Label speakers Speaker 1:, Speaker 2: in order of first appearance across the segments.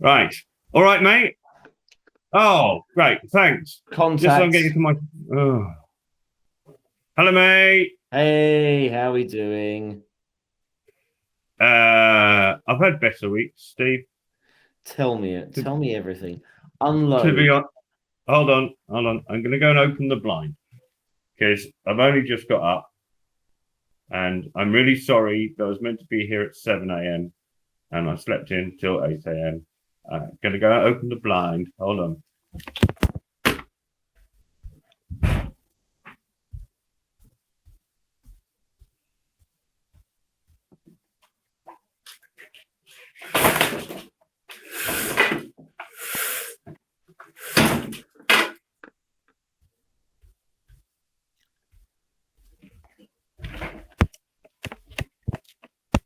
Speaker 1: Right. All right, mate. Oh, great. Thanks.
Speaker 2: Contact.
Speaker 1: Just so I'm getting to my. Oh. Hello, mate.
Speaker 2: Hey, how are we doing?
Speaker 1: I've had better weeks, Steve.
Speaker 2: Tell me it. Tell me everything.
Speaker 1: To be
Speaker 2: Unload.
Speaker 1: hold on. I'm going to go and open the blind because I've only just got up, and I'm really sorry that I was meant to be here at 7 a.m. and I slept in till 8 a.m. I'm going to go and open the blind. Hold on.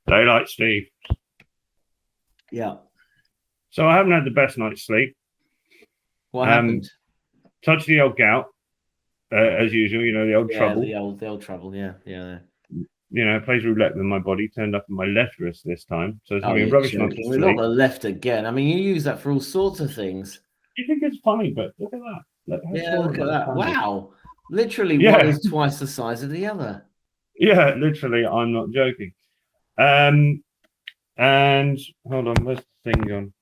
Speaker 1: Daylight, Steve.
Speaker 2: Yeah.
Speaker 1: So I haven't had the best night's sleep.
Speaker 2: What happened?
Speaker 1: Touched the old gout, as usual. You know, the old trouble.
Speaker 2: The old trouble. Yeah.
Speaker 1: You know, plays roulette with my body. Turned up in my left wrist this time. So it's
Speaker 2: you're
Speaker 1: rubbish
Speaker 2: joking.
Speaker 1: night's
Speaker 2: We're
Speaker 1: sleep.
Speaker 2: not the left again. I mean, you use that for all sorts of things.
Speaker 1: You think it's funny, but look at that.
Speaker 2: Look at that. Wow. Literally, one is twice the size of the other.
Speaker 1: Yeah, literally. I'm not joking. And hold on, where's the thing gone?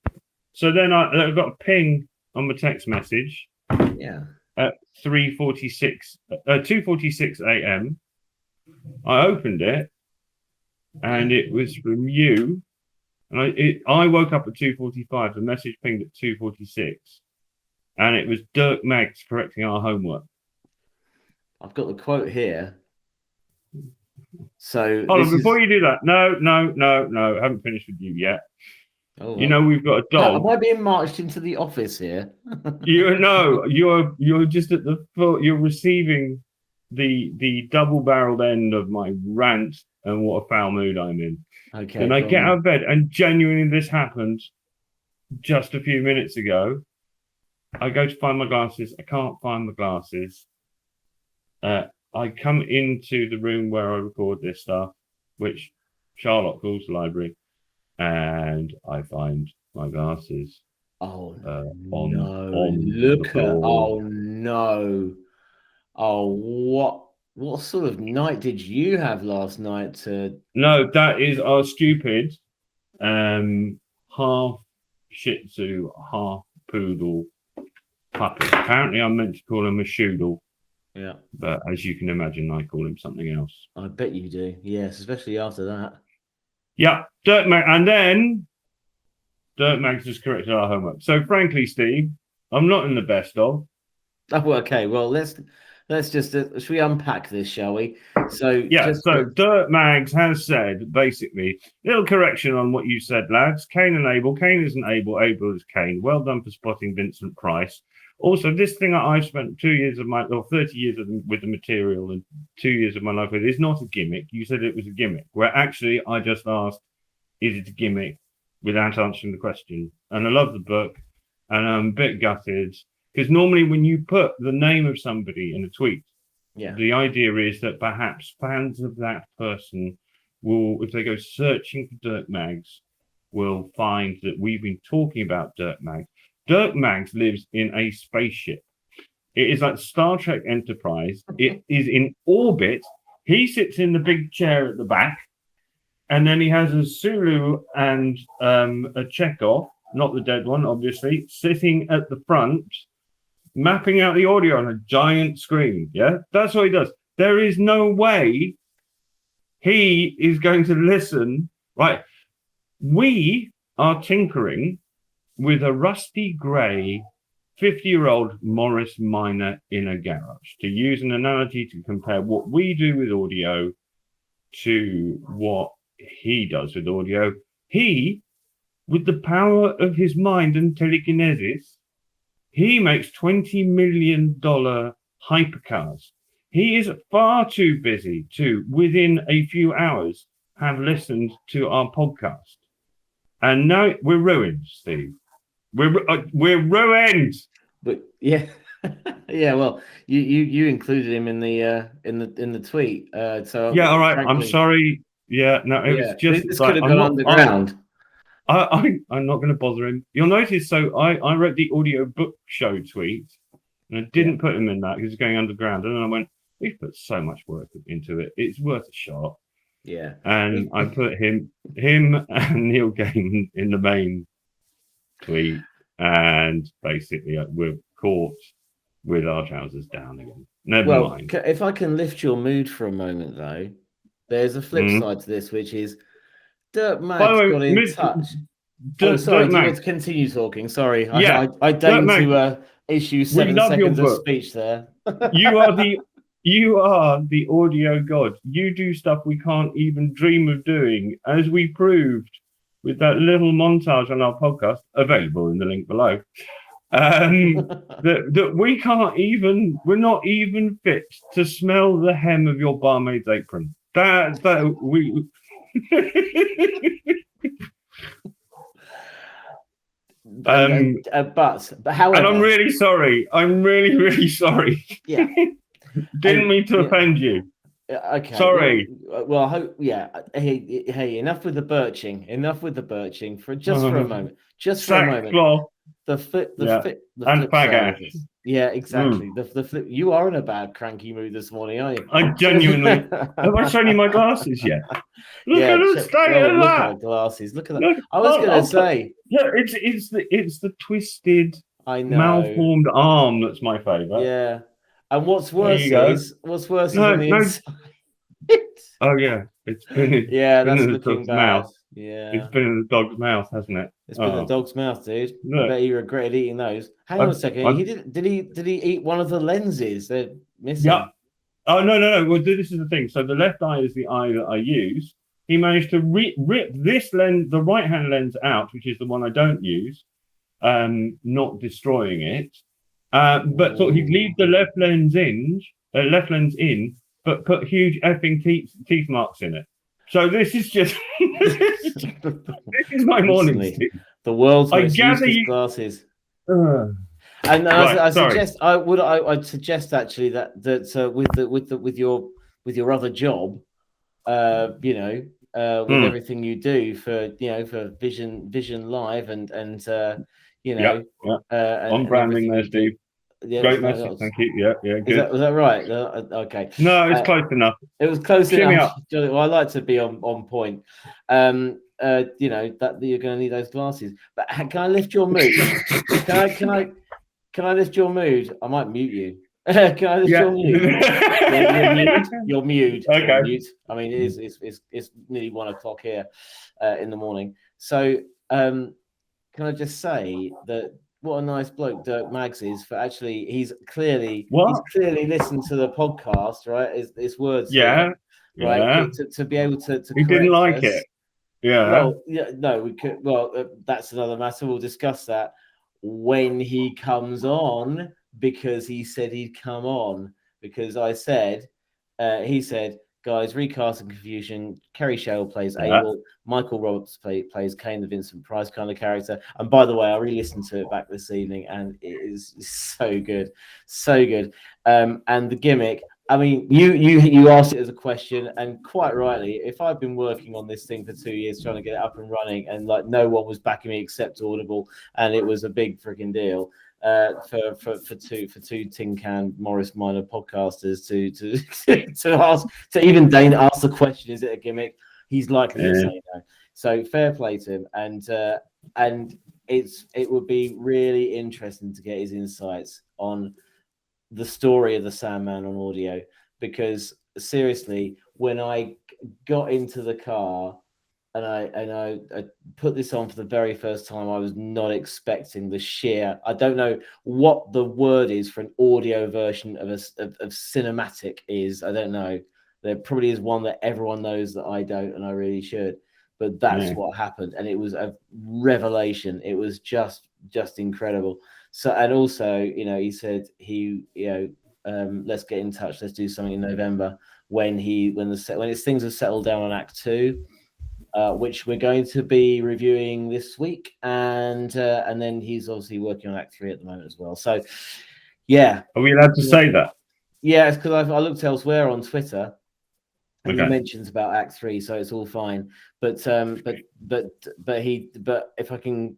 Speaker 1: So then I got a ping on my text message.
Speaker 2: Yeah.
Speaker 1: At 2:46 a.m. I opened it, and it was from you. And I woke up at 2:45. The message pinged at 2:46, and it was Dirk Maggs correcting our homework.
Speaker 2: I've got the quote here. So
Speaker 1: hold on, before you do that, no, I haven't finished with you yet. Oh, you know we've got a dog.
Speaker 2: Am I being marched into the office here?
Speaker 1: You're just at the foot. You're receiving the double-barreled end of my rant and what a foul mood I'm in.
Speaker 2: Okay.
Speaker 1: And I get out of bed, and genuinely, this happened just a few minutes ago. I go to find my glasses. I can't find my glasses. I come into the room where I record this stuff, which Charlotte calls the library, and I find my glasses.
Speaker 2: Oh
Speaker 1: no!
Speaker 2: What sort of night did you have last night?
Speaker 1: No, that is our stupid, half Shih Tzu, half poodle puppy. Apparently, I'm meant to call him a shoodle.
Speaker 2: Yeah.
Speaker 1: But as you can imagine, I call him something else.
Speaker 2: I bet you do. Yes, especially after that.
Speaker 1: Yeah, Dirk Maggs. And then Dirk Maggs has corrected our homework. So frankly, Steve, I'm not in the best of.
Speaker 2: Oh, okay. Well, let's just should we unpack this, shall we?
Speaker 1: So Dirk Maggs has said basically, little correction on what you said, lads. Cain and Abel. Cain isn't Abel. Abel is Cain. Well done for spotting Vincent Price. Also, this thing that I've spent 2 years of my, or 30 years with the material and 2 years of my life with is not a gimmick. You said it was a gimmick, where actually I just asked, is it a gimmick, without answering the question. And I love the book, and I'm a bit gutted, because normally when you put the name of somebody in a tweet, the idea is that perhaps fans of that person will, if they go searching for Dirk Maggs, will find that we've been talking about Dirk Maggs. Dirk Maggs lives in a spaceship. It is like Star Trek Enterprise. It is in orbit. He sits in the big chair at the back, and then he has a Sulu and a Chekhov, not the dead one, obviously, sitting at the front, mapping out the audio on a giant screen. Yeah, that's what he does. There is no way he is going to listen. Right, we are tinkering with a rusty grey 50-year-old Morris Minor in a garage, to use an analogy to compare what we do with audio to what he does with audio. He, with the power of his mind and telekinesis, he makes $20 million hypercars. He is far too busy to, within a few hours, have listened to our podcast. And now we're ruined, Steve. We're ruined.
Speaker 2: But yeah, yeah. Well, you included him in the tweet. So
Speaker 1: yeah, all right. Frankly, I'm sorry. Yeah, no, it was just.
Speaker 2: this could have gone underground.
Speaker 1: I'm not going to bother him. You'll notice. So I wrote the audiobook show tweet, and I didn't put him in that because he's going underground. And then I went, we've put so much work into it. It's worth a shot.
Speaker 2: Yeah.
Speaker 1: And I put him and Neil Gaiman in the main tweet, and basically we're caught with our trousers down again. Never mind.
Speaker 2: If I can lift your mood for a moment, though, there's a flip side to this, which is Dirk Maggs got in touch. Sorry, do you want to continue talking? Sorry,
Speaker 1: yeah,
Speaker 2: I deigned to issue 7 seconds of speech there.
Speaker 1: You are the audio god. You do stuff we can't even dream of doing, as we proved with that little montage on our podcast, available in the link below. That we can't even, we're not even fit to smell the hem of your barmaid's apron. That we.
Speaker 2: But however,
Speaker 1: and I'm really sorry. I'm really sorry.
Speaker 2: Yeah.
Speaker 1: Didn't mean to offend you.
Speaker 2: Okay.
Speaker 1: Sorry.
Speaker 2: Well, I hope. Yeah. Hey. Enough with the birching. For a moment. Just for a moment.
Speaker 1: Cloth.
Speaker 2: The flip
Speaker 1: and fag ash.
Speaker 2: Yeah, exactly. The flip. You are in a bad cranky mood this morning, aren't you?
Speaker 1: I genuinely. Have I shown you my glasses yet? Look at the state of
Speaker 2: look
Speaker 1: that.
Speaker 2: at glasses. Look at that. I was going to say.
Speaker 1: Yeah, it's the twisted,
Speaker 2: I know,
Speaker 1: malformed arm that's my favourite.
Speaker 2: Yeah. And what's worse is on the inside.
Speaker 1: Oh yeah, it's been.
Speaker 2: That's looking bad.
Speaker 1: Mouth.
Speaker 2: Yeah,
Speaker 1: it's been in the dog's mouth, hasn't it?
Speaker 2: It's been in the dog's mouth, dude. I bet he regretted eating those. Hang on a second. Did he eat one of the lenses? They're missing.
Speaker 1: Yeah. Oh no. Well, this is the thing. So the left eye is the eye that I use. He managed to rip this lens, the right-hand lens, out, which is the one I don't use, not destroying it. But thought he'd leave the left lens in, but put huge effing teeth marks in it. So this is just this is my morning.
Speaker 2: The world's most useless glasses. And I suggest I'd suggest actually that with your other job, with everything you do for Vision Live and
Speaker 1: on branding there, Steve. Yeah, great message, thank you. Yeah, good.
Speaker 2: Was that right? Okay.
Speaker 1: No, it's close enough.
Speaker 2: It was close enough. Well, I like to be on point. That you're going to need those glasses. But can I lift your mood? Can I lift your mood? I might mute you. Can I lift your mood? You're mute. Okay. You're mute. I mean, it's nearly 1 o'clock here in the morning. So, can I just say that? What a nice bloke Dirk Maggs is for actually he's clearly listened to the podcast, right? His words, right? Yeah. To be able to he
Speaker 1: didn't like us. It. Yeah.
Speaker 2: Well, no, we could. Well, that's another matter. We'll discuss that when he comes on, because he said he'd come on because I said he said, guys, recasting confusion. Kerry Shale plays Abel. Michael Roberts plays Kane, the Vincent Price kind of character. And by the way, I re-listened to it back this evening, and it is so good, so good. And the gimmick. I mean, you asked it as a question, and quite rightly. If I've been working on this thing for 2 years trying to get it up and running, and like no one was backing me except Audible, and it was a big freaking deal. For two tin can Morris Minor podcasters to even deign to ask the question, is it a gimmick? He's likely to say no. So fair play to him, and it would be really interesting to get his insights on the story of the Sandman on audio, because seriously, when I got into the car and I put this on for the very first time, I was not expecting the sheer. I don't know what the word is for an audio version of cinematic is. I don't know. There probably is one that everyone knows that I don't, and I really should. But that's what happened, and it was a revelation. It was just incredible. So, and also, he said let's get in touch. Let's do something in November when his things have settled down on Act 2. Which we're going to be reviewing this week, and then he's obviously working on Act 3 at the moment as well. So, yeah,
Speaker 1: are we allowed to say that?
Speaker 2: Yeah, it's because I looked elsewhere on Twitter, And
Speaker 1: Okay.
Speaker 2: he mentions about Act 3, so it's all fine. But if I can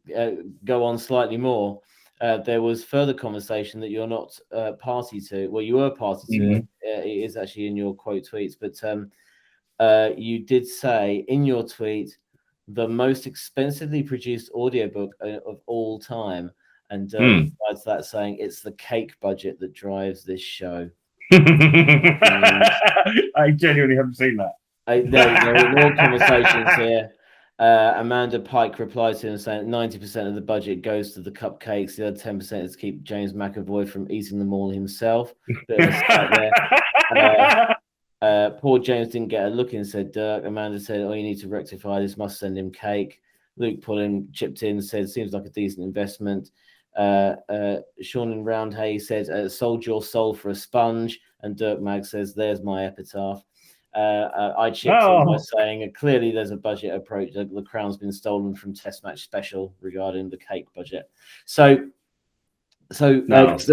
Speaker 2: go on slightly more, there was further conversation that you're not party to. Well, you were party to it. It is actually in your quote tweets, but you did say in your tweet the most expensively produced audiobook of all time, and besides that, saying it's the cake budget that drives this show.
Speaker 1: I genuinely haven't seen that.
Speaker 2: There were more conversations here. Amanda Pike replied to him saying 90% of the budget goes to the cupcakes. The other 10% is to keep James McAvoy from eating them all himself. Bit of a stat there. Poor James didn't get a look in, said Dirk. Amanda said, oh, you need to rectify this, must send him cake. Luke Pullen chipped in, said, seems like a decent investment. Sean in Roundhay said, sold your soul for a sponge. And Dirk Mag says, there's my epitaph. I chipped in by saying clearly there's a budget approach. The crown's been stolen from Test Match Special regarding the cake budget. Okay. So
Speaker 1: it's not as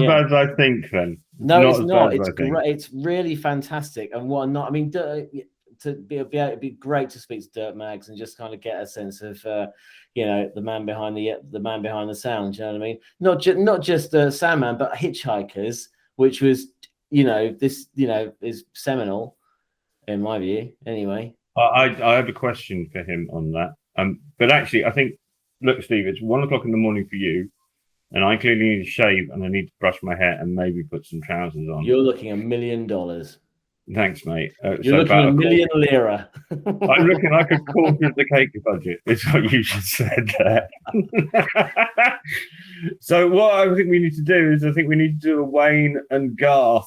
Speaker 1: bad as I think. Then
Speaker 2: no, it's not. It's great. It's really fantastic. And what not? I mean, it'd be great to speak to Dirk Mags and just kind of get a sense of the man behind the sound. You know what I mean? Not just Sandman, but Hitchhikers, which was. This is seminal in my view. Anyway,
Speaker 1: I have a question for him on that. But actually, I think, look, Steve, it's 1 o'clock in the morning for you, and I clearly need to shave and I need to brush my hair and maybe put some trousers on.
Speaker 2: You're looking $1 million.
Speaker 1: Thanks, mate.
Speaker 2: You're looking $1 million lira.
Speaker 1: I'm looking like a quarter of the cake budget. Is what you just said there. So what I think we need to do is I think we need to do a Wayne and Garth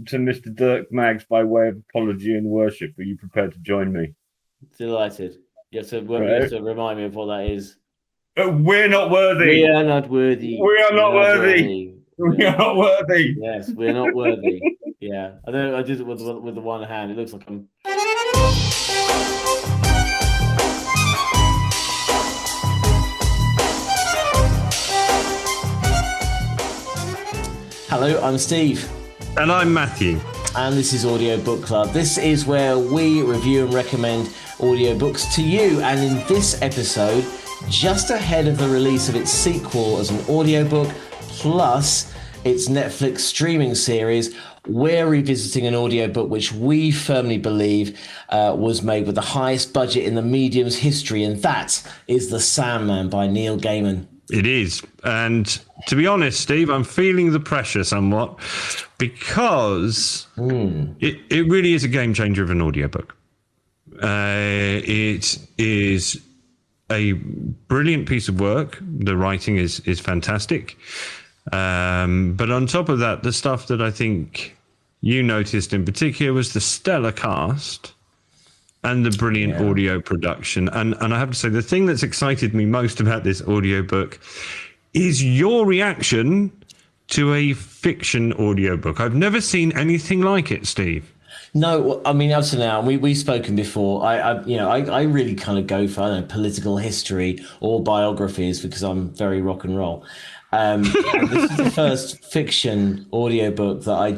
Speaker 1: to Mr. Dirk Mags by way of apology and worship. Are you prepared to join me?
Speaker 2: Delighted. You have to remind me of what that is.
Speaker 1: We're not worthy.
Speaker 2: We are not worthy.
Speaker 1: We are not worthy. We are not worthy.
Speaker 2: Yes, we're not worthy. Yeah, I did it with the one hand. It looks like I'm. Hello, I'm Steve.
Speaker 1: And I'm Matthew.
Speaker 2: And this is Audiobook Club. This is where we review and recommend audiobooks to you. And in this episode, just ahead of the release of its sequel as an audiobook, plus its Netflix streaming series, we're revisiting an audiobook which we firmly believe was made with the highest budget in the medium's history, and that is The Sandman by Neil Gaiman.
Speaker 3: It is. And to be honest, Steve, I'm feeling the pressure somewhat because it really is a game changer of an audiobook. It is a brilliant piece of work. The writing is fantastic. But on top of that, the stuff that I think you noticed in particular was the stellar cast and the brilliant audio production. And I have to say, the thing that's excited me most about this audiobook is your reaction to a fiction audiobook. I've never seen anything like it, Steve.
Speaker 2: No, I mean, up to now, we've spoken before. I really kind of go for political history or biographies because I'm very rock and roll. And this is the first fiction audiobook that I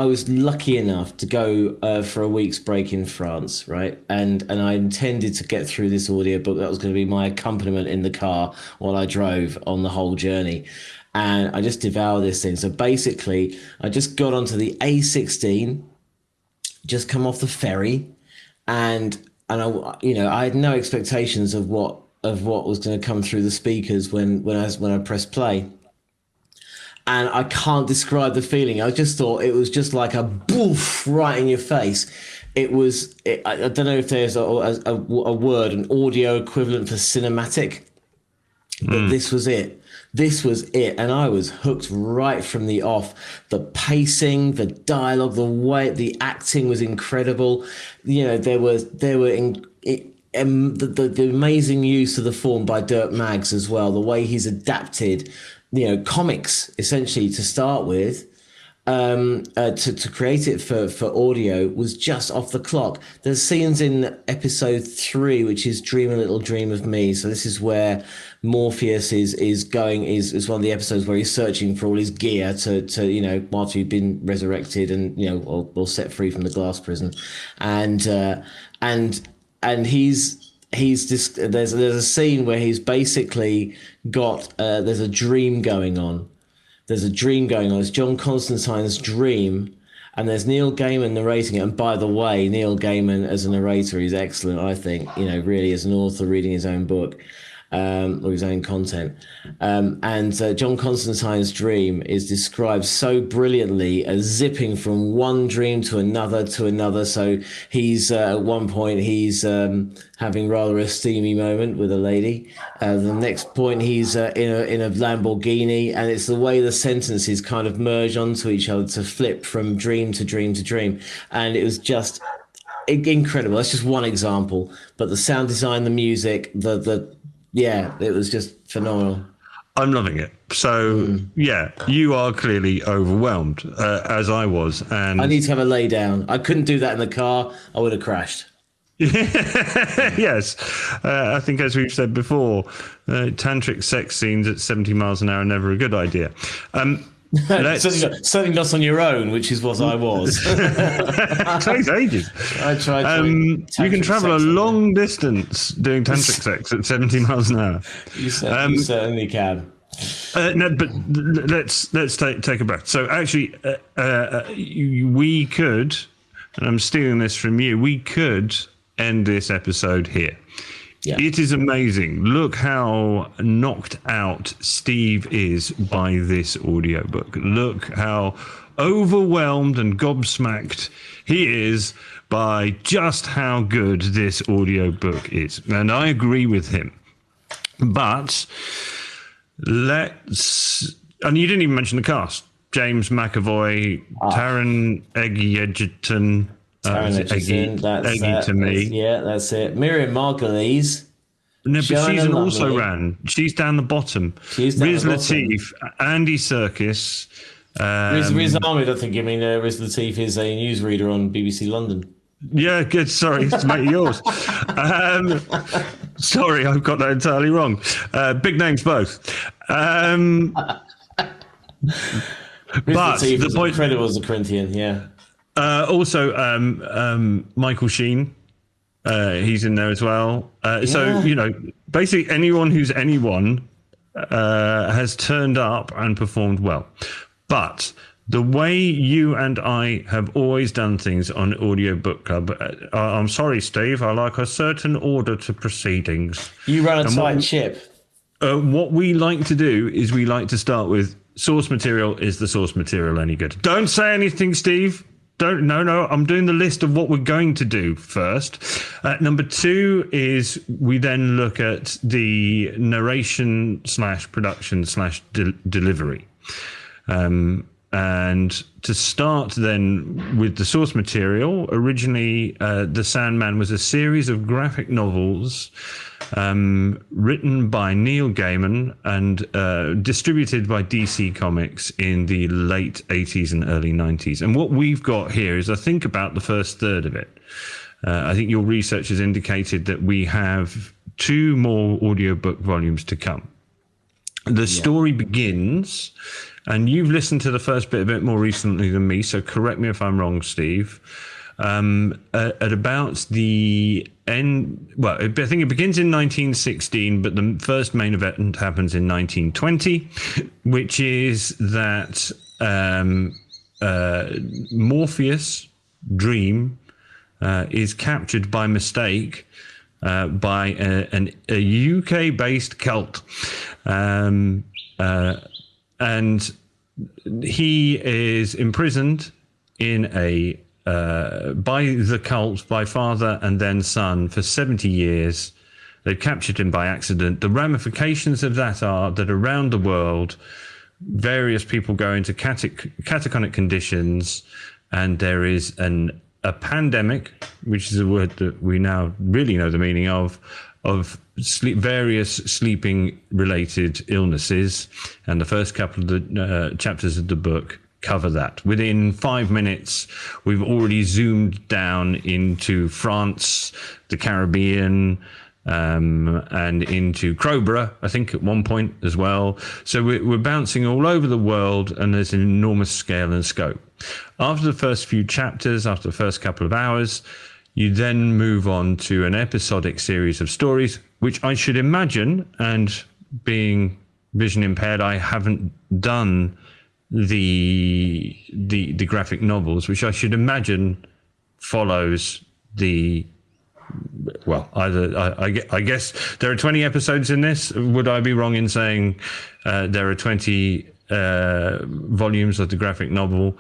Speaker 2: was lucky enough to go for a week's break in France, right? And I intended to get through this audiobook. That was going to be my accompaniment in the car while I drove on the whole journey. And I just devoured this thing. So basically, I just got onto the A16, just come off the ferry, and I had no expectations of what was going to come through the speakers when I pressed play. And I can't describe the feeling. I just thought it was just like a boof right in your face. I don't know if there's a word, an audio equivalent for cinematic, but this was it. This was it. And I was hooked right from the off. The pacing, the dialogue, the way the acting was incredible. The amazing use of the form by Dirk Maggs as well, the way he's adapted, comics essentially to start with, to create it for audio was just off the clock. There's scenes in episode 3, which is Dream a Little Dream of Me. So this is where Morpheus is one of the episodes where he's searching for all his gear to after he'd been resurrected and or set free from the glass prison, and there's a scene where he's basically got there's a dream going on. There's a dream going on. It's John Constantine's dream, and there's Neil Gaiman narrating it. And by the way, Neil Gaiman as a narrator is excellent, I think, really as an author reading his own book or his own content. And John Constantine's dream is described so brilliantly as zipping from one dream to another. So he's at one point he's having rather a steamy moment with a lady. The next point he's in a Lamborghini, and it's the way the sentences kind of merge onto each other to flip from dream to dream to dream. And it was just incredible. That's just one example, but the sound design, the music, it was just phenomenal.
Speaker 3: I'm loving it. So, you are clearly overwhelmed, as I was. And
Speaker 2: I need to have a lay down. I couldn't do that in the car. I would have crashed.
Speaker 3: Yes. I think, as we've said before, tantric sex scenes at 70 miles an hour are never a good idea.
Speaker 2: Certainly not on your own, which is what I was.
Speaker 3: It takes ages.
Speaker 2: I tried.
Speaker 3: You can travel a long distance doing tantric sex at 70 miles an hour.
Speaker 2: You certainly can.
Speaker 3: No, but let's take a breath. So actually, we could, and I'm stealing this from you, we could end this episode here. Yeah. It is amazing. Look how knocked out Steve is by this audiobook. Look how overwhelmed and gobsmacked he is by just how good this audiobook is. And I agree with him. But and you didn't even mention the cast. James McAvoy, Taron Egerton,
Speaker 2: that's it. Miriam Margolyes.
Speaker 3: No, but she's an also ran. She's down the bottom. Riz Latif, Andy Serkis.
Speaker 2: Riz Ahmed, I think. I mean, Riz Latif is a newsreader on BBC London.
Speaker 3: Yeah, good. Sorry, it's mate yours. Sorry, I've got that entirely wrong. Big names both. But
Speaker 2: Latif
Speaker 3: the point,
Speaker 2: incredible as a Corinthian, yeah.
Speaker 3: Also, Michael Sheen, he's in there as well. So, basically anyone who's anyone has turned up and performed well. But the way you and I have always done things on Audiobook Club, I'm sorry, Steve, I like a certain order to proceedings.
Speaker 2: You run a tight ship.
Speaker 3: What we like to do is we like to start with source material. Is the source material any good? Don't say anything, Steve. No, I'm doing the list of what we're going to do first. Number 2 is we then look at the narration / production / delivery. And to start then with the source material, originally The Sandman was a series of graphic novels written by Neil Gaiman and distributed by DC Comics in the late 80s and early 90s. And what we've got here is, I think, about the first third of it. I think your research has indicated that we have 2 more audiobook volumes to come. The story begins, and you've listened to the first bit of it more recently than me, so correct me if I'm wrong, Steve. At about the end, well, I think it begins in 1916, but the first main event happens in 1920, which is that Morpheus' dream is captured by mistake by a UK-based cult. And he is imprisoned in by the cult, by father and then son, for 70 years. They've captured him by accident. The ramifications of that are that around the world, various people go into catatonic conditions, and there is a pandemic, which is a word that we now really know the meaning of various sleeping-related illnesses. And the first couple of the chapters of the book cover that. Within 5 minutes, we've already zoomed down into France, the Caribbean, and into Crowborough, I think, at one point as well. So we're bouncing all over the world, and there's an enormous scale and scope. After the first few chapters, after the first couple of hours, you then move on to an episodic series of stories, which I should imagine, and being vision impaired, I haven't done the graphic novels, which I should imagine follows the, well, either I guess there are 20 episodes in this. Would I be wrong in saying there are 20 volumes of the graphic novel?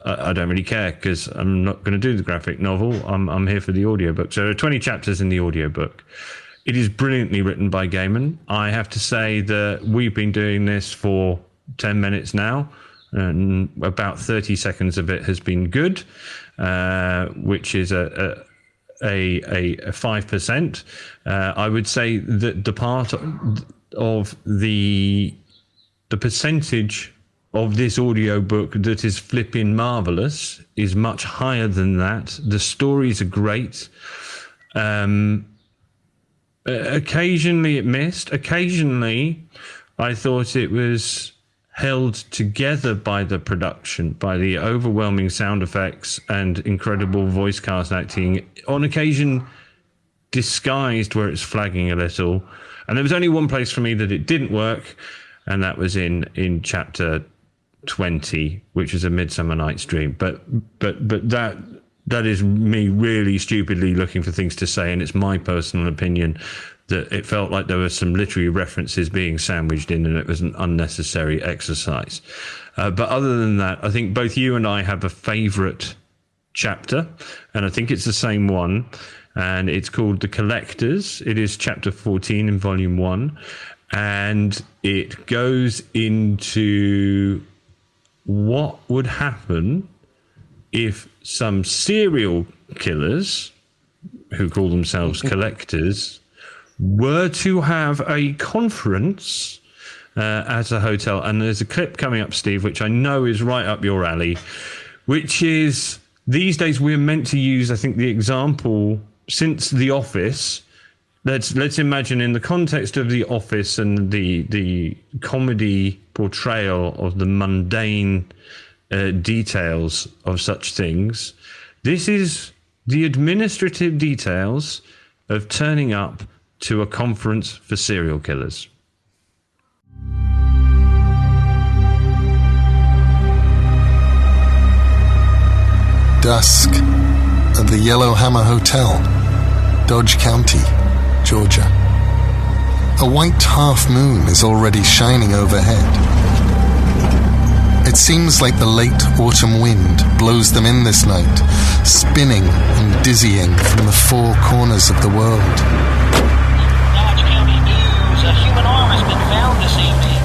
Speaker 3: I don't really care, because I'm not going to do the graphic novel. I'm here for the audiobook. So there are 20 chapters in the audiobook. It is brilliantly written by Gaiman. I have to say that we've been doing this for 10 minutes now, and about 30 seconds of it has been good, which is a 5%. I would say that the part of the percentage of this audiobook that is flipping marvelous is much higher than that. The stories are great. Occasionally it missed. Occasionally I thought it was held together by the production, by the overwhelming sound effects and incredible voice cast acting, on occasion disguised where it's flagging a little. And there was only one place for me that it didn't work, and that was in chapter 20, which is A Midsummer Night's Dream. But that is me really stupidly looking for things to say, and it's my personal opinion that it felt like there were some literary references being sandwiched in, and it was an unnecessary exercise. But other than that, I think both you and I have a favourite chapter, and I think it's the same one, and it's called The Collectors. It is chapter 14 in volume 1, and it goes into what would happen if some serial killers who call themselves collectors were to have a conference at a hotel. And there's a clip coming up, Steve, which I know is right up your alley, which is, these days we're meant to use, I think, the example since The Office. Let's imagine, in the context of The Office and the comedy portrayal of the mundane details of such things, this is the administrative details of turning up to a conference for serial killers.
Speaker 4: Dusk at the Yellowhammer Hotel, Dodge County, Georgia. A white half moon is already shining overhead. It seems like the late autumn wind blows them in this night, spinning and dizzying from the four corners of the world.
Speaker 5: Dodge County News. A human arm has been found this evening.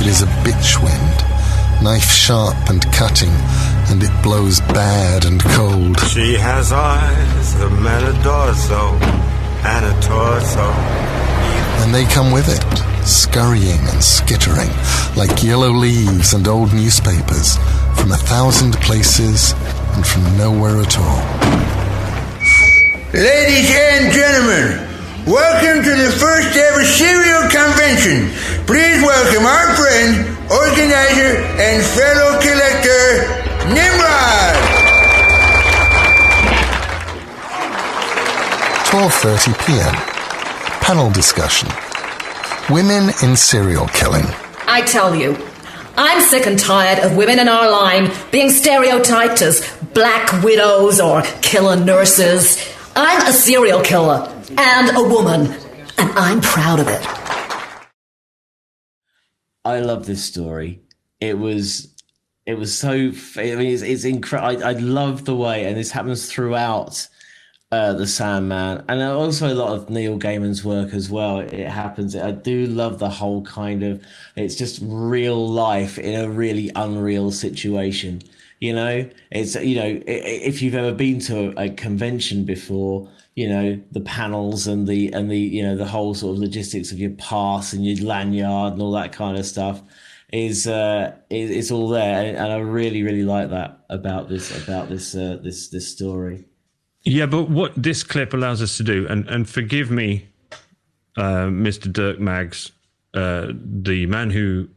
Speaker 4: It is a bitch wind, knife sharp and cutting, and it blows bad and cold.
Speaker 6: She has eyes that men adore so, and a torso.
Speaker 4: And they come with it, scurrying and skittering like yellow leaves and old newspapers from 1,000 places and from nowhere at all.
Speaker 7: Ladies and gentlemen, welcome to the first ever serial convention. Please welcome our friend, organizer, and fellow collector, Nimrod.
Speaker 4: 12:30 p.m. Panel discussion. Women in serial killing.
Speaker 8: I tell you, I'm sick and tired of women in our line being stereotyped as black widows or killer nurses. I'm a serial killer and a woman, and I'm proud of it.
Speaker 2: I love this story. It was so. I mean, it's incredible. I love the way, and this happens throughout the Sandman, and also a lot of Neil Gaiman's work as well. It happens. I do love the whole kind of. It's just real life in a really unreal situation. You know, it's if you've ever been to a convention before, you know, the panels and the the whole sort of logistics of your pass and your lanyard and all that kind of stuff. is all there, and I really, really like that about this story.
Speaker 3: Yeah, but what this clip allows us to do, and forgive me, Mr. Dirk Maggs, the man who,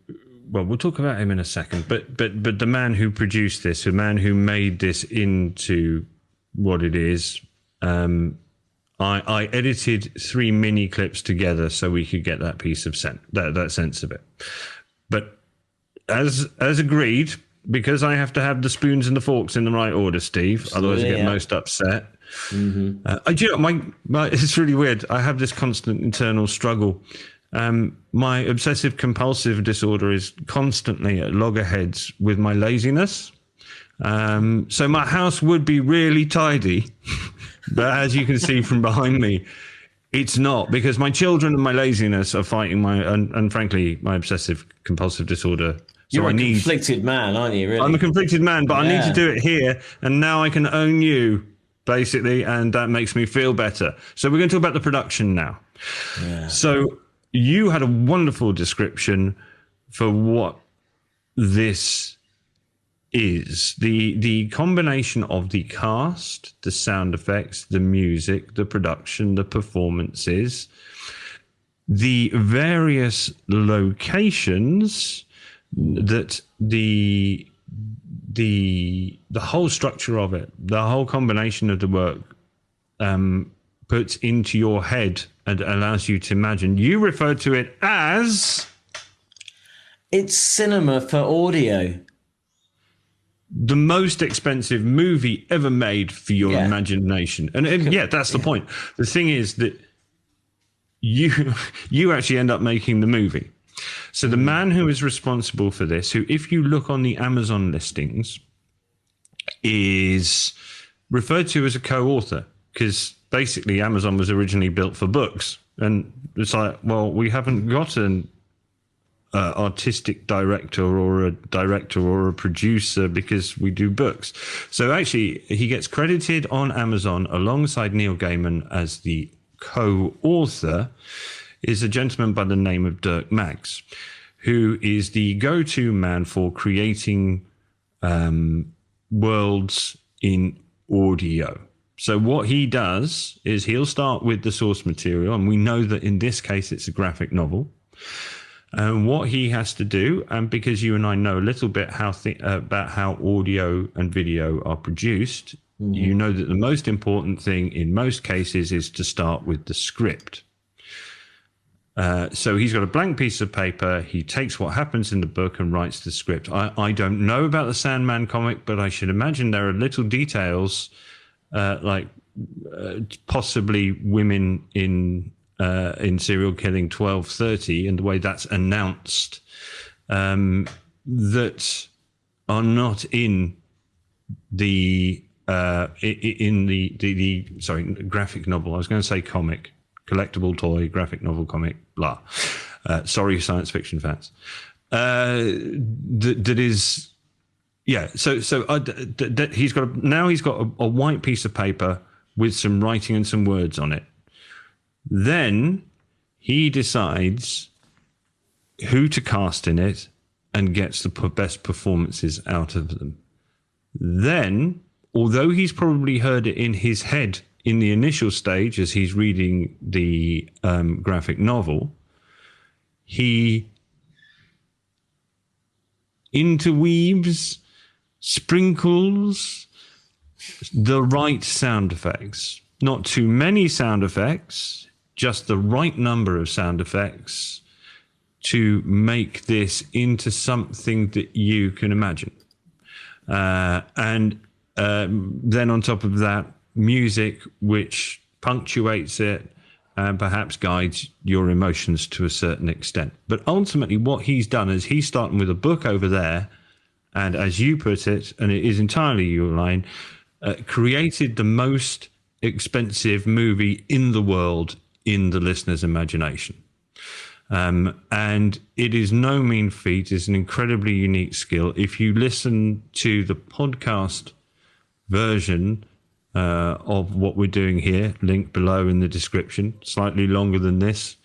Speaker 3: well, we'll talk about him in a second, but the man who produced this, the man who made this into what it is, I edited 3 mini clips together so we could get that piece of that sense of it. But as agreed, because I have to have the spoons and the forks in the right order, Steve, otherwise I get most upset. Mm-hmm. You know, my it's really weird. I have this constant internal struggle. My obsessive compulsive disorder is constantly at loggerheads with my laziness. So my house would be really tidy, but as you can see from behind me, it's not, because my children and my laziness are fighting and frankly, my obsessive compulsive disorder. So
Speaker 2: You're a conflicted man, aren't you? Really?
Speaker 3: I'm a conflicted man, but I need to do it here, and now I can own you, basically, and that makes me feel better. So we're going to talk about the production now. Yeah. So you had a wonderful description for what this is. The combination of the cast, the sound effects, the music, the production, the performances, the various locations, that the whole structure of it, the whole combination of the work puts into your head and allows you to imagine. You refer to it as...
Speaker 2: It's cinema for audio.
Speaker 3: The most expensive movie ever made for your imagination. And that's the point. The thing is that you actually end up making the movie. So the man who is responsible for this, who, if you look on the Amazon listings, is referred to as a co-author, because basically Amazon was originally built for books. And it's like, well, we haven't got an artistic director or a producer because we do books. So actually he gets credited on Amazon alongside Neil Gaiman as the co-author, is a gentleman by the name of Dirk Maggs, who is the go-to man for creating worlds in audio. So what he does is he'll start with the source material, and we know that in this case it's a graphic novel. And what he has to do, and because you and I know a little bit about how audio and video are produced, you know that the most important thing in most cases is to start with the script. So he's got a blank piece of paper. He takes what happens in the book and writes the script. I don't know about the Sandman comic, but I should imagine there are little details like possibly women in Serial Killing 1230 and the way that's announced that are not in the graphic novel. I was going to say comic. Collectible toy, graphic novel, comic, blah. Sorry, science fiction fans. That is, yeah. So he's got a white piece of paper with some writing and some words on it. Then he decides who to cast in it and gets the best performances out of them. Then, although he's probably heard it in his head in the initial stage as he's reading the graphic novel, he interweaves, sprinkles the right sound effects. Not too many sound effects, just the right number of sound effects to make this into something that you can imagine. And then on top of that, music which punctuates it and perhaps guides your emotions to a certain extent. But ultimately what he's done is he's starting with a book over there, and as you put it, and it is entirely your line, created the most expensive movie in the world in the listener's imagination. And it is no mean feat. It's an incredibly unique skill. If you listen to the podcast version of what we're doing here, link below in the description, slightly longer than this.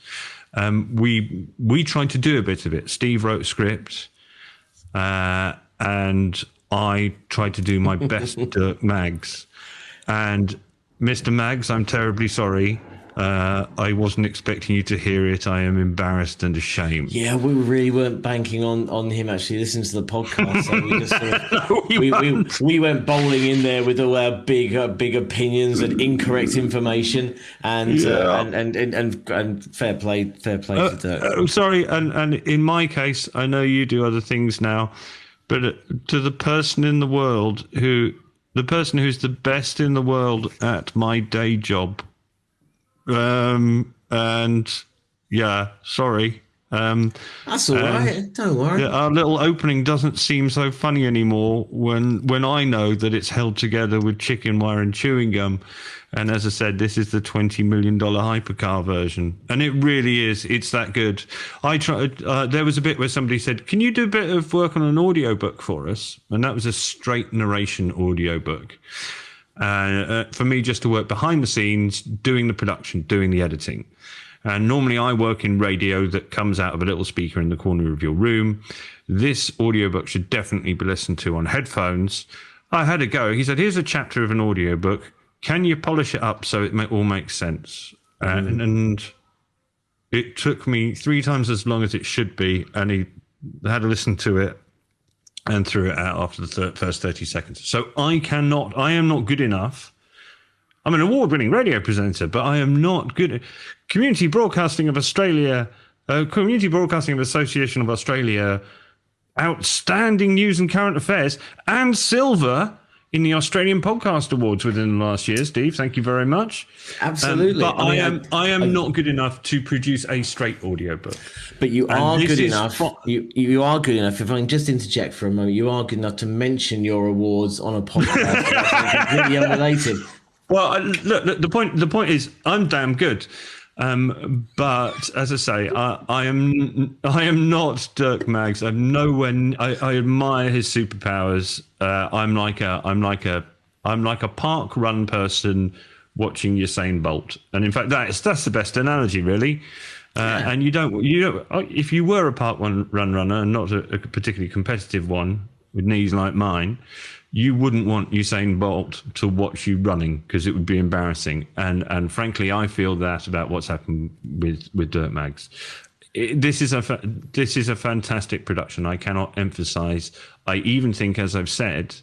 Speaker 3: We tried to do a bit of it. Steve wrote a script. and I tried to do my best Dirk Maggs. And Mr. Maggs, I'm terribly sorry. I wasn't expecting you to hear it. I am embarrassed and ashamed.
Speaker 2: Yeah, we really weren't banking on him actually listening to the podcast. So we just sort of, we went bowling in there with all our big opinions and incorrect information, and fair play to Dirk.
Speaker 3: Sorry, and in my case, I know you do other things now, but to the person in the world who's the best in the world at my day job. And yeah, sorry.
Speaker 2: That's all right. Don't worry.
Speaker 3: Our little opening doesn't seem so funny anymore when I know that it's held together with chicken wire and chewing gum. And as I said, this is the $20 million hypercar version, and it really is. It's that good. I tried. There was a bit where somebody said, "Can you do a bit of work on an audiobook for us?" And that was a straight narration audiobook. For me, just to work behind the scenes, doing the production, doing the editing. And normally I work in radio that comes out of a little speaker in the corner of your room. This audiobook should definitely be listened to on headphones. I had a go. He said, "Here's a chapter of an audiobook. Can you polish it up so it all makes sense?" And it took me 3 times as long as it should be. And he had to listen to it and threw it out after the first 30 seconds. So I am not good enough. I'm an award-winning radio presenter, but I am not good at Community Broadcasting of Australia, Community Broadcasting Association of Australia, outstanding news and current affairs, and silver in the Australian Podcast Awards within the last year. Steve, thank you very much.
Speaker 2: Absolutely.
Speaker 3: But I am not good enough to produce a straight audiobook.
Speaker 2: But you are good enough. You are good enough. If I can just interject for a moment, you are good enough to mention your awards on a podcast that's completely unrelated.
Speaker 3: Well, look, the point is, I'm damn good. But as I say, I am not Dirk Maggs. I admire his superpowers. I'm like a park run person watching Usain Bolt, and in fact, that's the best analogy, really. And you don't. If you were a park run runner and not a particularly competitive one with knees like mine, you wouldn't want Usain Bolt to watch you running because it would be embarrassing. And frankly, I feel that about what's happened with Dirk Maggs. This is a fantastic production. I cannot emphasize. I even think, as I've said,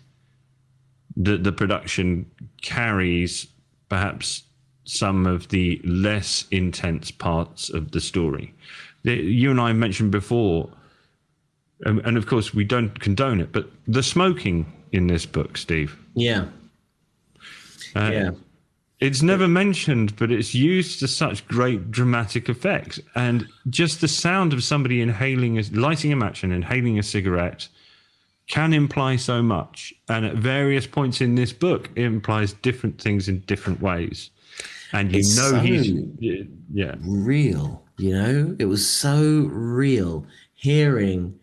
Speaker 3: that the production carries perhaps some of the less intense parts of the story. You and I mentioned before, and of course we don't condone it, but the smoking in this book, Steve.
Speaker 2: Yeah.
Speaker 3: It's never mentioned, but it's used to such great dramatic effect. And just the sound of somebody lighting a match and inhaling a cigarette can imply so much. And at various points in this book, it implies different things in different ways. And he's
Speaker 2: real, it was so real hearing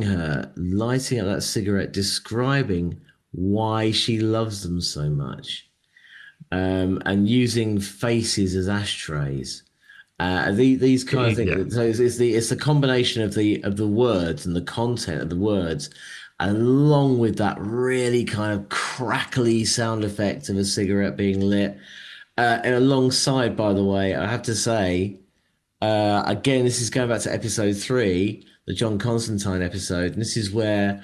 Speaker 2: her lighting up that cigarette, describing why she loves them so much, and using faces as ashtrays. These kind of things. Yeah. So it's the combination of the words and the content of the words, along with that really kind of crackly sound effect of a cigarette being lit. And alongside, by the way, I have to say, again, this is going back to episode 3, the John Constantine episode, and this is where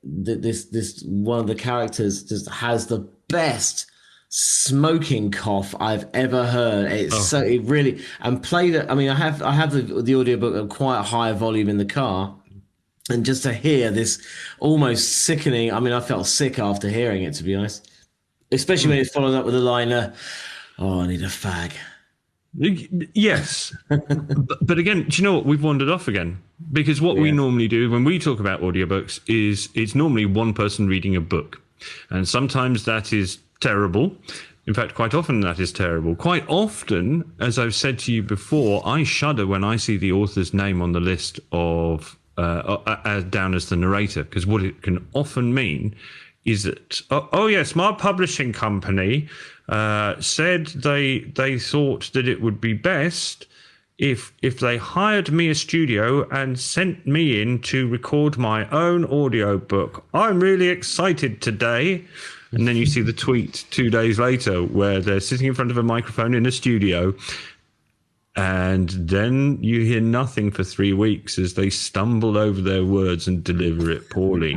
Speaker 2: this one of the characters just has the best smoking cough I've ever heard. It really, and played it. I mean, I have the audiobook at quite a high volume in the car, and just to hear this almost sickening. I mean, I felt sick after hearing it, to be honest. Especially when it's followed up with a line, "Oh, I need a fag."
Speaker 3: Yes. but again, do you know what? We've wandered off again. Because what we normally do when we talk about audiobooks is it's normally one person reading a book. And sometimes that is terrible. In fact, quite often that is terrible. Quite often, as I've said to you before, I shudder when I see the author's name on the list of down as the narrator. Because what it can often mean is that, yes, my publishing company said they thought that it would be best if they hired me a studio and sent me in to record my own audiobook. I'm really excited today. And then you see the tweet 2 days later where they're sitting in front of a microphone in a studio, and then you hear nothing for 3 weeks as they stumble over their words and deliver it poorly.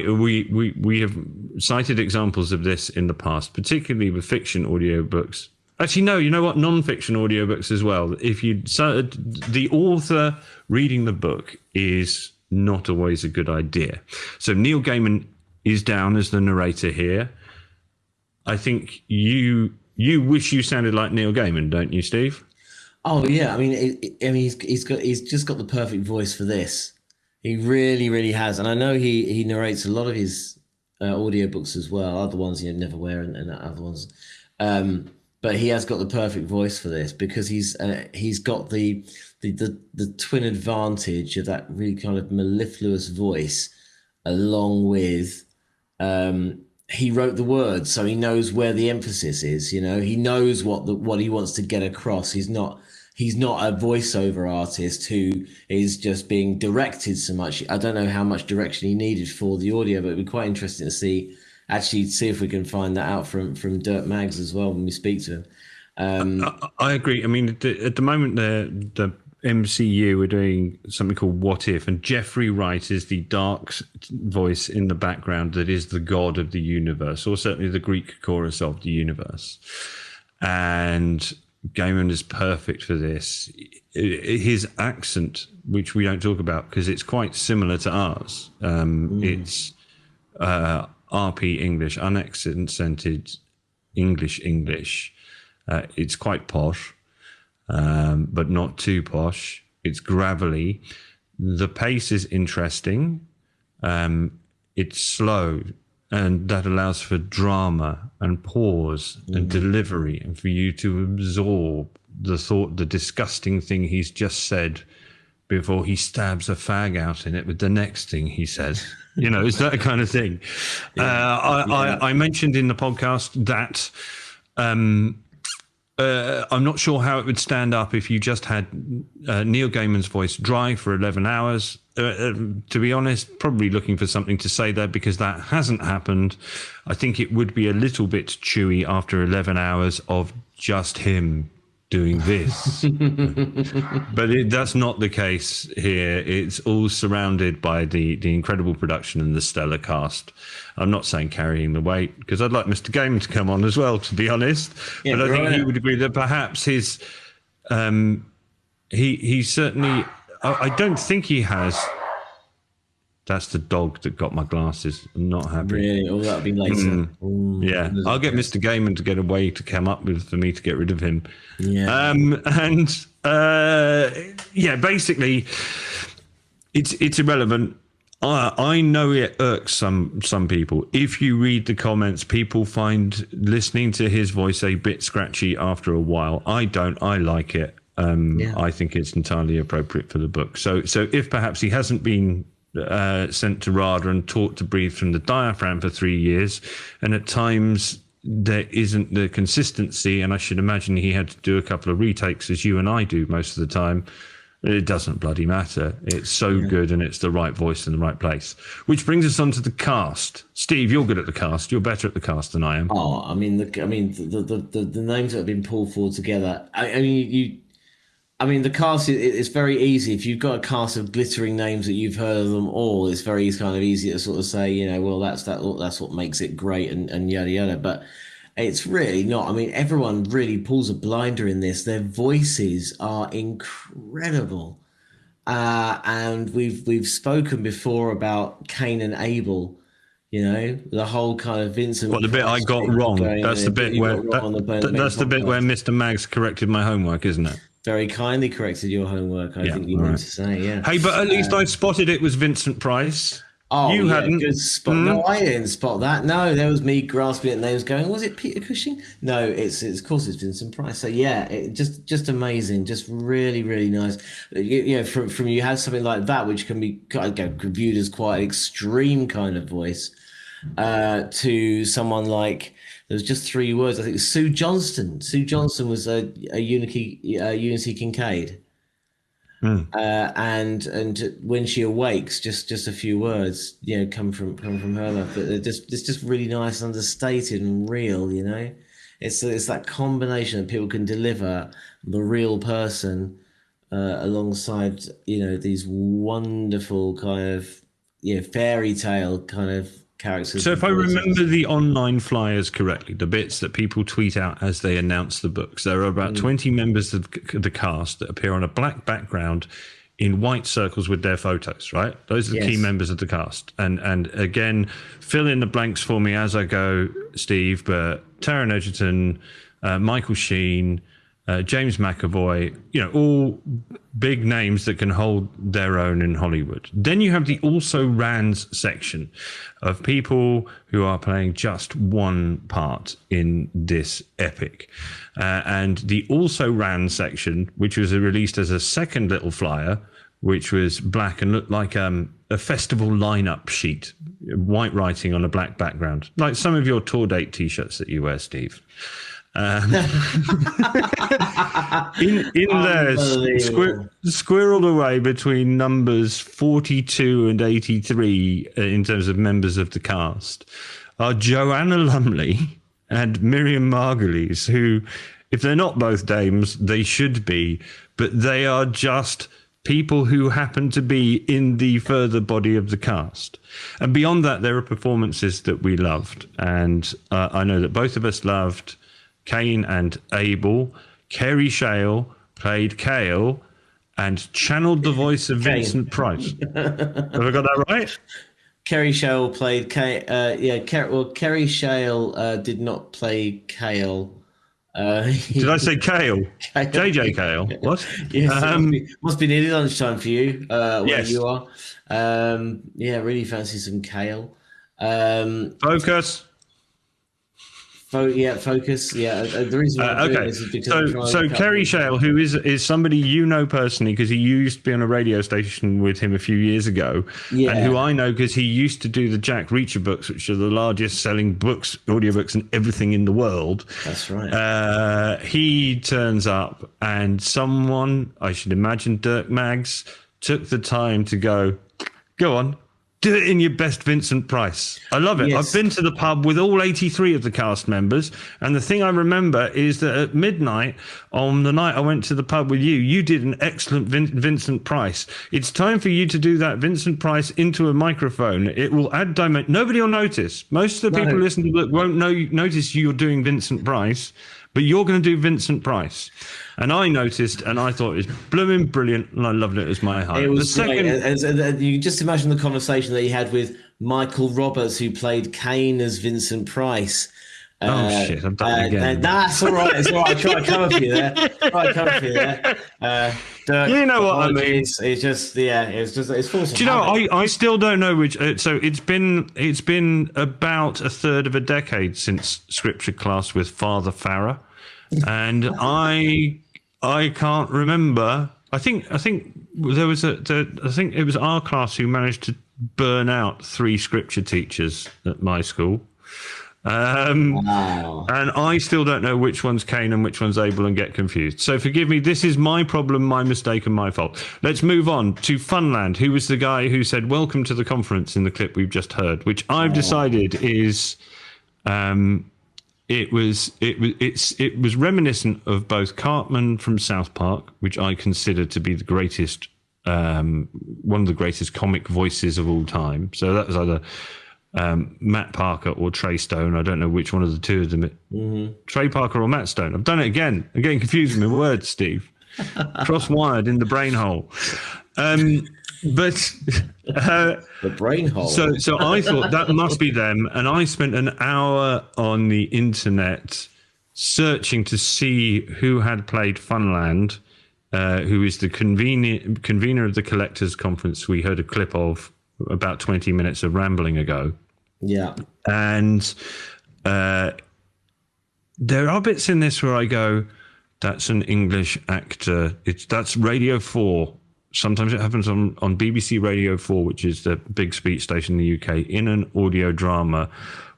Speaker 3: We have cited examples of this in the past, particularly with fiction audiobooks. Actually, no, you know what? Non-fiction audiobooks as well. The author reading the book is not always a good idea. So Neil Gaiman is down as the narrator here. I think you wish you sounded like Neil Gaiman, don't you, Steve?
Speaker 2: Oh yeah, I mean, he's just got the perfect voice for this. He really, really has, and I know he narrates a lot of his audiobooks as well. Other ones, Neverwhere and other ones. But he has got the perfect voice for this because he's got the twin advantage of that really kind of mellifluous voice, along with he wrote the words, so he knows where the emphasis is. He knows what he wants to get across. He's not a voiceover artist who is just being directed so much. I don't know how much direction he needed for the audio, but it'd be quite interesting to see if we can find that out from Dirk Maggs as well when we speak to him.
Speaker 3: I agree. I mean, at the moment, the MCU are doing something called What If, and Jeffrey Wright is the dark voice in the background that is the god of the universe, or certainly the Greek chorus of the universe. And Gaiman is perfect for this. His accent, which we don't talk about because it's quite similar to ours, it's RP English, unaccented English. It's quite posh, but not too posh. It's gravelly. The pace is interesting. It's slow, and that allows for drama and pause and delivery, and for you to absorb the disgusting thing he's just said before he stabs a fag out in it with the next thing he says. It's that kind of thing. I mentioned in the podcast that I'm not sure how it would stand up if you just had Neil Gaiman's voice dry for 11 hours. To be honest, probably looking for something to say there because that hasn't happened. I think it would be a little bit chewy after 11 hours of just him doing this. But that's not the case here. It's all surrounded by the incredible production and the stellar cast. I'm not saying carrying the weight, because I'd like Mr. Gaiman to come on as well, to be honest. Yeah, but I think he would agree that perhaps his he certainly, I don't think he has. That's the dog that got my glasses. I'm not happy. Really?
Speaker 2: Oh, that'll be later.
Speaker 3: Yeah, I'll get Mr. Gaiman to get a way to come up with for me to get rid of him.
Speaker 2: Yeah.
Speaker 3: Basically, it's irrelevant. I know it irks some people. If you read the comments, people find listening to his voice a bit scratchy after a while. I don't. I like it. I think it's entirely appropriate for the book. So if perhaps he hasn't been sent to RADA and taught to breathe from the diaphragm for 3 years, and at times there isn't the consistency, and I should imagine he had to do a couple of retakes as you and I do most of the time. It doesn't bloody matter. It's so good, and it's the right voice in the right place. Which brings us on to the cast. Steve, you're good at the cast. You're better at the cast than I am.
Speaker 2: Oh, I mean, the names that have been pulled forward together. I mean, the cast is very easy. If you've got a cast of glittering names that you've heard of them all, it's very kind of easy to sort of say, well, that's what makes it great and yada yada. But it's really not. I mean, everyone really pulls a blinder in this. Their voices are incredible, and we've spoken before about Cain and Abel. The whole kind of Vincent.
Speaker 3: Well, the bit I got wrong. That's the bit where that's the bit where Mr. Maggs corrected my homework, isn't it?
Speaker 2: Very kindly corrected your homework, I think you meant to say, yeah.
Speaker 3: Hey, but at least I spotted it was Vincent Price.
Speaker 2: Oh,
Speaker 3: you hadn't.
Speaker 2: Good spot. No, I didn't spot that. No, there was me grasping it and they was going, was it Peter Cushing? No, it's of course it's Vincent Price. So yeah, it just amazing, just really, really nice. From you have something like that, which can be viewed as quite an extreme kind of voice, to someone like There was just 3 words. I think Sue Johnston. Sue Johnston was a Unity Kincaid. And when she awakes, just a few words, come from her life. But it's just really nice, understated, and real. It's that combination that people can deliver the real person alongside these wonderful kind of fairy tale kind of characters.
Speaker 3: So if I remember the online flyers correctly, the bits that people tweet out as they announce the books, there are about 20 members of the cast that appear on a black background in white circles with their photos, right? Those are the key members of the cast. And again, fill in the blanks for me as I go, Steve, but Taron Egerton, Michael Sheen, James McAvoy, all big names that can hold their own in Hollywood. Then you have the also rans section of people who are playing just one part in this epic. And the also ran section, which was released as a second little flyer, which was black and looked like a festival lineup sheet, white writing on a black background, like some of your tour date T-shirts that you wear, Steve. In there, squirreled away between numbers 42 and 83 in terms of members of the cast, are Joanna Lumley and Miriam Margolyes, who, if they're not both dames, they should be, but they are just people who happen to be in the further body of the cast. And beyond that, there are performances that we loved. And I know that both of us loved Cain and Abel. Kerry Shale played Cale and channeled the voice of Vincent Price. Have I got that right?
Speaker 2: Kerry Shale played Kerry Shale did not play Cale.
Speaker 3: Did I say Cale? JJ Cale. What?
Speaker 2: Yes, must be nearly lunchtime for you where you are. Really fancy some Cale.
Speaker 3: Focus.
Speaker 2: Focus. The reason why I'm doing this is because
Speaker 3: so Kerry Shale, who is somebody personally because he used to be on a radio station with him a few years ago, and who I know because he used to do the Jack Reacher books, which are the largest selling books, audiobooks, and everything in the world.
Speaker 2: That's right.
Speaker 3: He turns up, and someone, I should imagine Dirk Maggs, took the time to go on. Do it in your best Vincent Price. I love it. Yes. I've been to the pub with all 83 of the cast members. And the thing I remember is that at midnight on the night I went to the pub with you, you did an excellent Vincent Price. It's time for you to do that Vincent Price into a microphone. It will add dimension. Nobody will notice. Most of the people who listen to the book won't notice you're doing Vincent Price, but you're going to do Vincent Price. And I noticed, and I thought it was blooming brilliant, and I loved it as my highlight.
Speaker 2: It was great. You can just imagine the conversation that he had with Michael Roberts, who played Cain as Vincent Price.
Speaker 3: Shit, I've done it again.
Speaker 2: That's all right. It's all right. I try to cover for you there. Dirk,
Speaker 3: you know what I mean.
Speaker 2: It's just, it's forced.
Speaker 3: Do you know, I still don't know which. So it's been about a third of a decade since scripture class with Father Farah, and I can't remember. I think there was I think it was our class who managed to burn out 3 scripture teachers at my school.
Speaker 2: Wow.
Speaker 3: And I still don't know which one's Cain and which one's Abel and get confused. So forgive me. This is my problem, my mistake, and my fault. Let's move on to Funland, who was the guy who said, "Welcome to the conference" in the clip we've just heard, which I've decided is, it was reminiscent of both Cartman from South Park, which I consider to be the greatest, one of the greatest comic voices of all time. So that was either Matt Parker or Trey Stone. I don't know which one of the two of them.
Speaker 2: Mm-hmm.
Speaker 3: Trey Parker or Matt Stone. I've done it again. I'm getting confused with my words, Steve. Cross-wired in the brain hole. But
Speaker 2: the brain hole.
Speaker 3: So I thought that must be them, and I spent an hour on the internet searching to see who had played Funland, who is the convener of the Collectors Conference we heard a clip of about 20 minutes of rambling ago.
Speaker 2: Yeah.
Speaker 3: And there are bits in this where I go, that's an English actor. That's Radio 4. sometimes it happens on BBC Radio 4, which is the big speech station in the UK, in an audio drama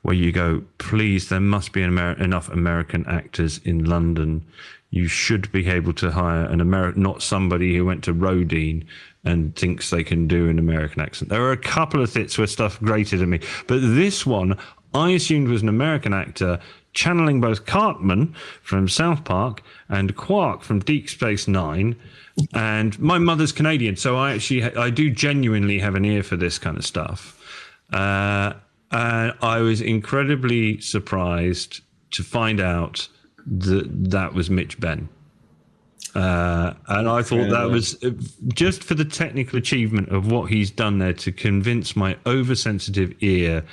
Speaker 3: where you go, please, there must be enough American actors in London. You should be able to hire an American, not somebody who went to Rodine and thinks they can do an American accent. There are a couple of bits where stuff grated at me, but this one I assumed was an American actor channeling both Cartman from South Park and Quark from Deep Space Nine. And my mother's Canadian, so I do genuinely have an ear for this kind of stuff. And I was incredibly surprised to find out that was Mitch Benn. And I thought that was just for the technical achievement of what he's done there to convince my oversensitive ear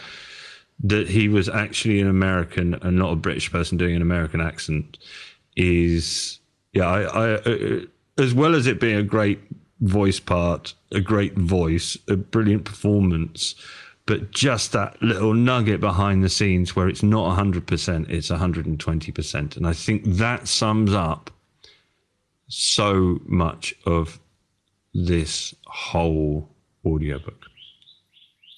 Speaker 3: that he was actually an American and not a British person doing an American accent is, I as well as it being a great voice part, a great voice, a brilliant performance, but just that little nugget behind the scenes where it's not 100%, it's 120%. And I think that sums up so much of this whole audiobook.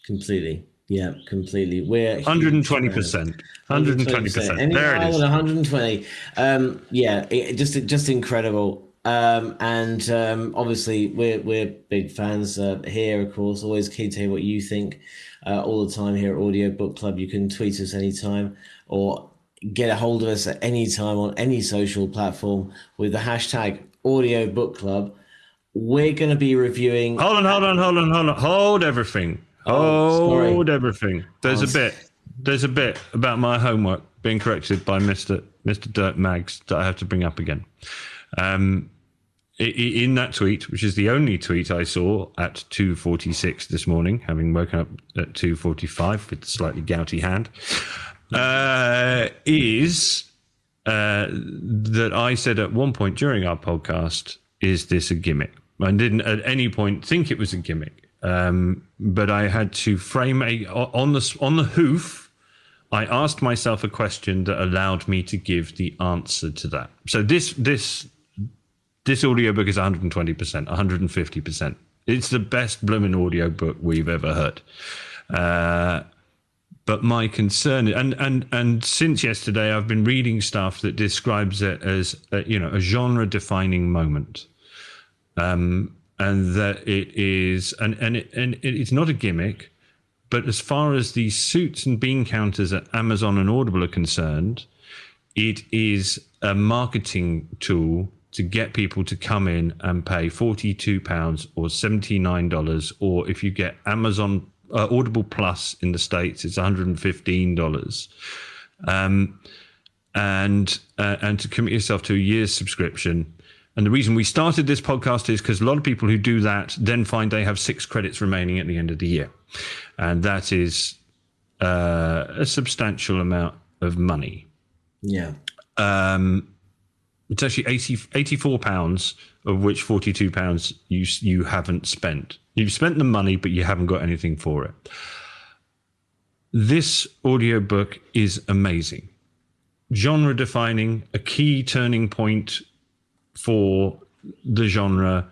Speaker 2: Completely. Yeah, completely. We're
Speaker 3: 120%. 120%.
Speaker 2: Any
Speaker 3: There it
Speaker 2: higher
Speaker 3: is.
Speaker 2: than 120. Just incredible. Obviously, we're big fans here, of course. Always keen to hear what you think all the time here at Audiobook Club. You can tweet us anytime or get a hold of us at any time on any social platform with the hashtag Audiobook Club. We're going to be reviewing...
Speaker 3: Hold on. Hold everything. Hold everything. There's a bit about my homework being corrected by Mr. Dirk Maggs that I have to bring up again. In that tweet, which is the only tweet I saw at 2:46 this morning, having woken up at 2:45 with a slightly gouty hand, is that I said at one point during our podcast, is this a gimmick? I didn't at any point think it was a gimmick. But I had to frame on the hoof. I asked myself a question that allowed me to give the answer to that. So this audiobook is 120%, 150%. It's the best blooming audiobook we've ever heard. But my concern, and since yesterday, I've been reading stuff that describes it as a genre-defining moment. And that it is, and it's not a gimmick, but as far as the suits and bean counters at Amazon and Audible are concerned, it is a marketing tool to get people to come in and pay £42 or $79, or if you get Amazon Audible Plus in the States, it's $115. And to commit yourself to a year's subscription. And the reason we started this podcast is because a lot of people who do that then find they have 6 credits remaining at the end of the year. And that is a substantial amount of money.
Speaker 2: Yeah.
Speaker 3: It's actually £84, of which £42 you haven't spent. You've spent the money, but you haven't got anything for it. This audiobook is amazing. Genre defining, a key turning point for the genre,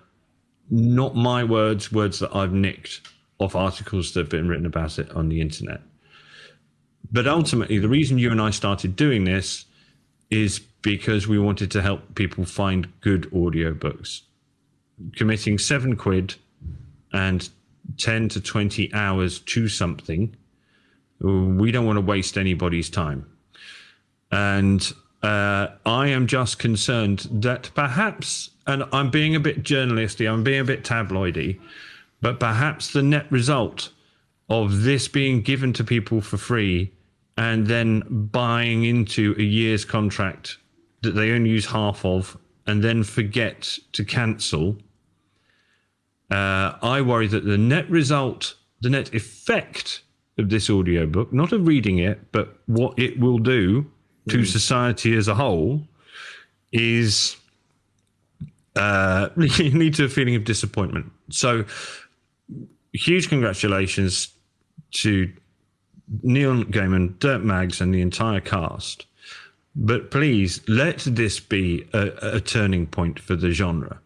Speaker 3: not my words that I've nicked off articles that have been written about it on the internet. But ultimately, the reason you and I started doing this is because we wanted to help people find good audiobooks. Committing £7 and 10 to 20 hours to something, we don't want to waste anybody's time. And I am just concerned that perhaps, and I'm being a bit journalisty, I'm being a bit tabloidy, but perhaps the net result of this being given to people for free and then buying into a year's contract that they only use half of and then forget to cancel, I worry that the net result, the net effect of this audiobook, not of reading it, but what it will do to society as a whole, is lead to a feeling of disappointment. So huge congratulations to Neil Gaiman, Dirk Maggs, and the entire cast. But please, let this be a turning point for the genre.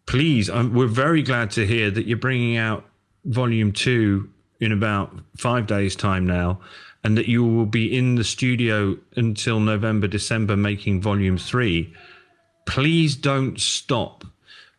Speaker 3: please, we're very glad to hear that you're bringing out Volume 2 in about 5 days' time now, and that you will be in the studio until November, December making Volume 3. Please don't stop,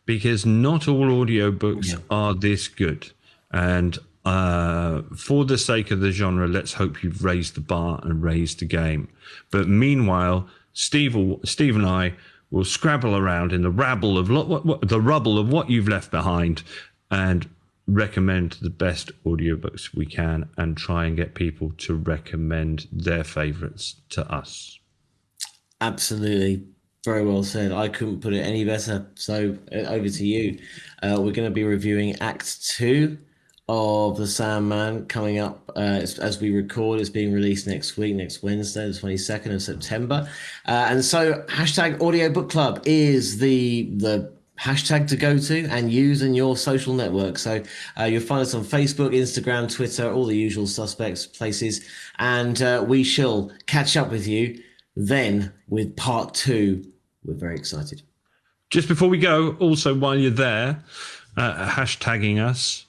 Speaker 3: because not all audiobooks are this good. And for the sake of the genre, let's hope you've raised the bar and raised the game. But meanwhile, Steve and I will scrabble around in the rubble of what you've left behind and recommend the best audiobooks we can, and try and get people to recommend their favorites to us.
Speaker 2: Absolutely. Very well said. I couldn't put it any better. So over to you. We're going to be reviewing Act 2 of The Sandman coming up as we record. It's being released next week, next Wednesday, the 22nd of September. And so hashtag Audiobook Club is the hashtag to go to and use in your social network. So you'll find us on Facebook, Instagram, Twitter, all the usual suspects places. And we shall catch up with you then with part 2. We're very excited.
Speaker 3: Just before we go, also while you're there, hashtagging us,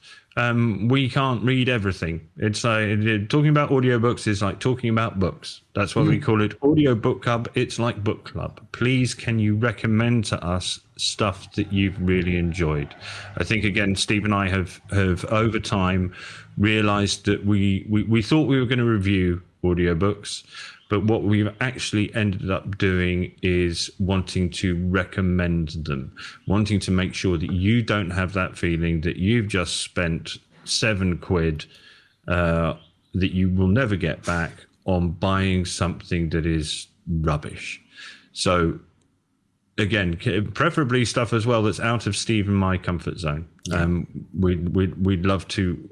Speaker 3: we can't read everything. It's like talking about audiobooks is like talking about books. That's why we call it Audiobook Club. It's like book club. Please, can you recommend to us stuff that you've really enjoyed? I think, again, Steve and I have over time realized that we thought we were going to review audiobooks, but what we've actually ended up doing is wanting to recommend them, wanting to make sure that you don't have that feeling that you've just spent £7 that you will never get back on buying something that is rubbish. So again, preferably stuff as well that's out of Steve and my comfort zone. We'd love to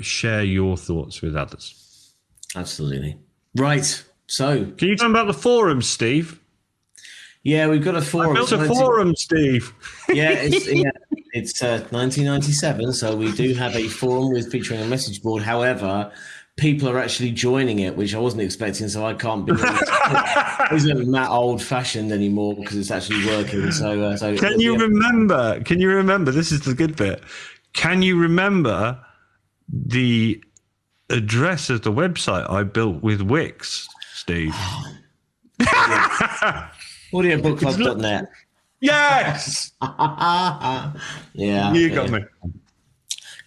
Speaker 3: share your thoughts with others.
Speaker 2: Absolutely. Right. So,
Speaker 3: can you tell me about the forum, Steve?
Speaker 2: Yeah, we've got a forum.
Speaker 3: I built a forum, Steve.
Speaker 2: It's 1997, so we do have a forum featuring a message board. However, people are actually joining it, which I wasn't expecting, so I can't be. Isn't Matt old-fashioned anymore because it's actually working? So
Speaker 3: can you remember? Can you remember? This is the good bit. Can you remember the address of the website I built with Wix, Steve?
Speaker 2: Audiobookclub.net.
Speaker 3: Yes.
Speaker 2: Yeah.
Speaker 3: You got me.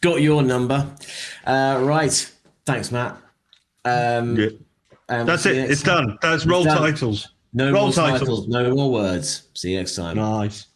Speaker 2: Got your number. Right. Thanks, Matt.
Speaker 3: That's it. It's done. That's roll titles.
Speaker 2: No more titles. No more words. See you next time.
Speaker 3: Nice.